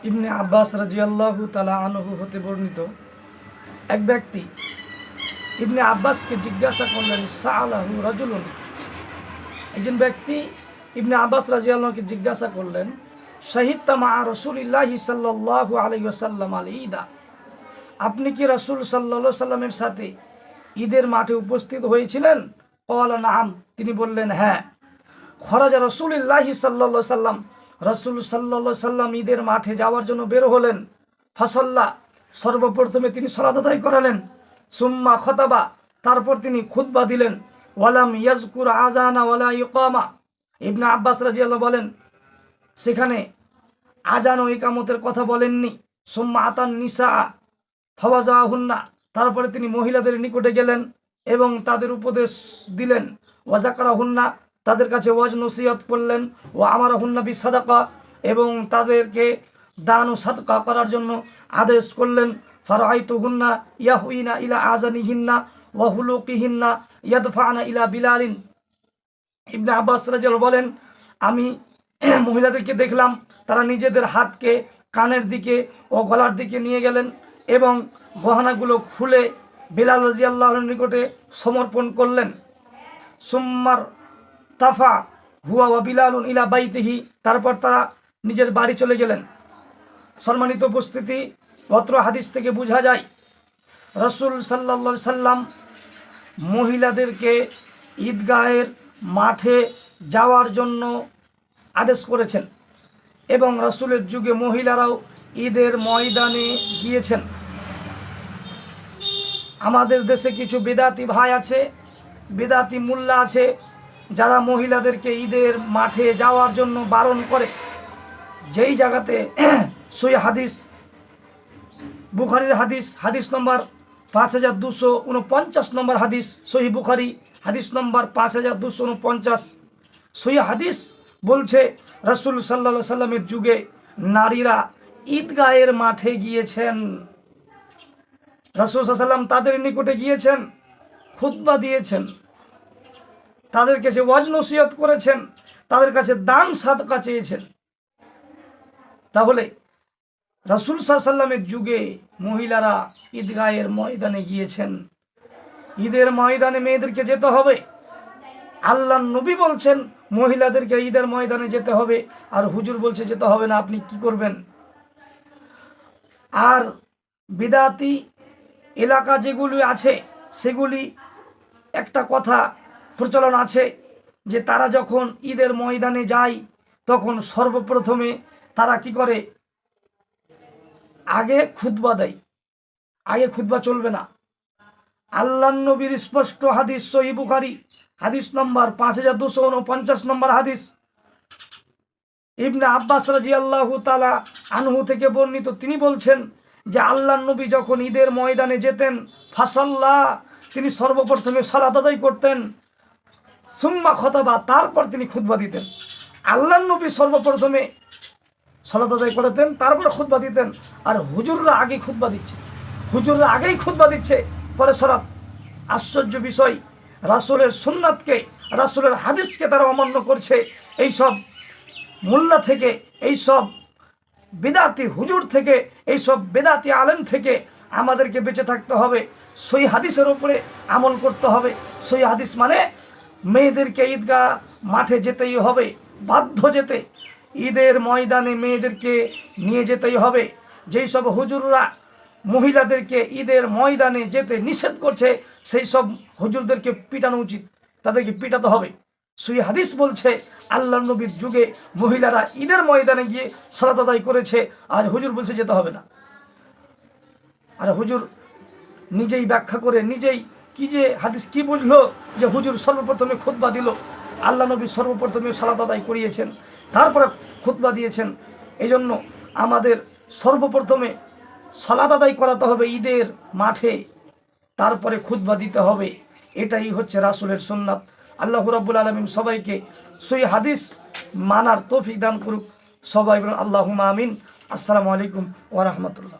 ইবনে আব্বাস রাদিয়াল্লাহু তাআলা আনহু হতে বর্ণিত এক ব্যক্তি ইবনে আব্বাসকে জিজ্ঞাসা করলেন, সাআলাহু রাজুলুন, একজন ব্যক্তি ইবনে আব্বাস রাদিয়াল্লাহুকে জিজ্ঞাসা করলেন, শাহিদতা মা রাসূলিল্লাহি সাল্লাল্লাহু আলাইহি ওয়াসাল্লাম আল ঈদা, আপনি কি রাসূল সাল্লাল্লাহু আলাইহি সাল্লামের সাথে ঈদের মাঠে উপস্থিত হয়েছিলেন? ক্বালা নাআম, তিনি বললেন হ্যাঁ। খরাজা রাসূলুল্লাহি সাল্লাল্লাহু আলাইহি সাল্লাম, রাসূল সাল্লাল্লাহু আলাইহি সাল্লাম ঈদের মাঠে যাওয়ার জন্য বের হলেন। ফাসাল্লা, সর্বপ্রথমে তিনি সালাত আদায় করালেন। সুম্মা খতাবা, তারপর তিনি খুতবা দিলেন। ওয়ালাম ইয়াজকুর আযানা ওয়ালা ইকামা, ইবনে আব্বাস রাদিয়াল্লাহু বলেন সেখানে আজান ও ইকামতের কথা বলেননি। সুম্মা আতান নিসা ফাওয়াজাহুন্না, তারপরে তিনি মহিলাদের নিকটে গেলেন এবং তাদের উপদেশ দিলেন। ওয়াজাকারাহুন্না, তাদের কাছে ওয়াজ নসিহত করলেন। ও আমারাহুন্না বিসাদাকা, এবং তাদেরকে দান ও সাদকা করার জন্য আদেশ করলেন। ফারাআইতুহুন্না ইয়াহুইনা ইলা আযানিহিন্না ওয়া হুলুকিহিন্না ইয়াদফানা ইলা বিলালিন। ইবনে আব্বাস রাদিয়াল্লাহু বলেন, আমি মহিলাদেরকে দেখলাম তারা নিজেদের হাতকে কানের দিকে ও গলার দিকে নিয়ে গেলেন এবং গহনাগুলো খুলে বিলাল রাদিয়াল্লাহুর নিকটে সমর্পণ করলেন। সুম্মার তাফা হুয়া ওয়া বিলালুন ইলা বাইতিহি, তারপর তারা নিজের বাড়ি চলে গেলেন। সম্মানিত উপস্থিতি, অত্র হাদিস থেকে বোঝা যায় রাসূল সাল্লাল্লাহু আলাইহি সাল্লাম মহিলাদেরকে ঈদগাহের মাঠে যাওয়ার জন্য আদেশ করেছেন এবং রাসূলের যুগে মহিলারাও ঈদের ময়দানে গিয়েছেন। আমাদের দেশে কিছু বেদাতি ভাই আছে, বেদাতি মোল্লা আছে, যারা মহিলাদেরকে ঈদের মাঠে যাওয়ার জন্য বারণ করে। যেই জায়গাতে সহিহ হাদিস, বুখারীর হাদিস, হাদিস নম্বর 5249 নম্বর হাদিস, সহিহ বুখারী হাদিস নম্বর 5249, সহিহ হাদিস বলছে রাসূল সাল্লাল্লাহু আলাইহি সাল্লামের যুগে নারীরা ঈদগাহের মাঠে গিয়েছেন। রাসূল সাল্লাল্লাহু আলাইহি সাল্লাম তাদের নিকটে গিয়েছেন, খুতবা দিয়েছেন, তাদের কাছে ওয়াজ নসিহত করেছেন, তাদের কাছে দান সাদকা চেয়েছেন। তাহলে রাসূল সাল্লাল্লাহু আলাইহি সাল্লামের যুগে মহিলারা ঈদগাহের ময়দানে গিয়েছেন। ঈদের ময়দানে মেয়েদেরকে যেতে হবে। আল্লাহর নবী বলছেন মহিলাদেরকে ঈদের ময়দানে যেতে হবে, আর হুজুর বলছে যেতে হবে না, আপনি কি করবেন? আর বিদাতি এলাকা যেগুলি আছে সেগুলি একটা কথা প্রচলন আছে যে তারা যখন ঈদের ময়দানে যায় তখন সর্বপ্রথমে তারা কি করে, আগে খুতবা দেয়। আগে খুতবা চলবে না। আল্লাহর নবীর স্পষ্ট হাদিস, সহিহ বুখারী হাদিস নম্বর 5249 নম্বর হাদিস, ইবনে আব্বাস রাদিয়াল্লাহু তাআলা আনহু থেকে বর্ণিত, তিনি বলছেন যে আল্লাহর নবী যখন ঈদের ময়দানে যেতেন, ফাসাল্লাহ, তিনি সর্বপ্রথমে সালাত আদায় করতেন। সুম্মা খতাবা, তারপর তিনি খুতবা দিতেন। আল্লাহর নবী সর্বপ্রথমে সালাত আদায় করতেন, তারপরে খুতবা দিতেন। আর হুজুররা আগে খুতবা দিচ্ছে, হুজুররা আগেই খুতবা দিচ্ছে, পরে সালাত। আশ্চর্য বিষয়, রাসূলের সুন্নাতকে, রাসূলের হাদিসকে তারা অমান্য করছে। এই সব মোল্লা থেকে, এই সব বিদাতি হুজুর থেকে, এই সব বেদাতি আলেম থেকে আমাদেরকে বেঁচে থাকতে হবে। সহিহ হাদিসের উপরে আমল করতে হবে। সহিহ হাদিস মানে মেয়েদেরকে ঈদগাহ মাঠে যেতেই হবে, বাধ্য যেতে। ঈদের ময়দানে মেয়েদেরকে নিয়ে যেতেই হবে। যেই সব হুজুররা মহিলাদেরকে ঈদের ময়দানে যেতে নিষেধ করছে সেই সব হুজুরদেরকে পিটানো উচিত, তাদেরকে পিটাতে হবে। সহিহ হাদিস বলছে আল্লাহর নবীর যুগে মহিলারা ঈদের ময়দানে গিয়ে সালাত আদায় করেছে, আর হুজুর বলছে যেতে হবে না। আর হুজুর নিজেই ব্যাখ্যা করে নিজেই কি যে হাদিস কি বুঝলো যে হুজুর সর্বপ্রথমে খুতবা দিল, আল্লাহ নবী সর্বপ্রথমে সালাত আদায় করিয়েছেন, তারপরে খুতবা দিয়েছেন। এই জন্য আমাদের সর্বপ্রথমে সালাত আদায় করাতে হবে ঈদের মাঠে, তারপরে খুতবা দিতে হবে। এটাই হচ্ছে রাসূলের সুন্নাত। আল্লাহ রাব্বুল আলামিন সবাইকে সহিহ হাদিস মানার তৌফিক দান করুক। সবাই বলুন আল্লাহুম্মা আমিন। আসসালামু আলাইকুম ওয়া রাহমাতুল্লাহ।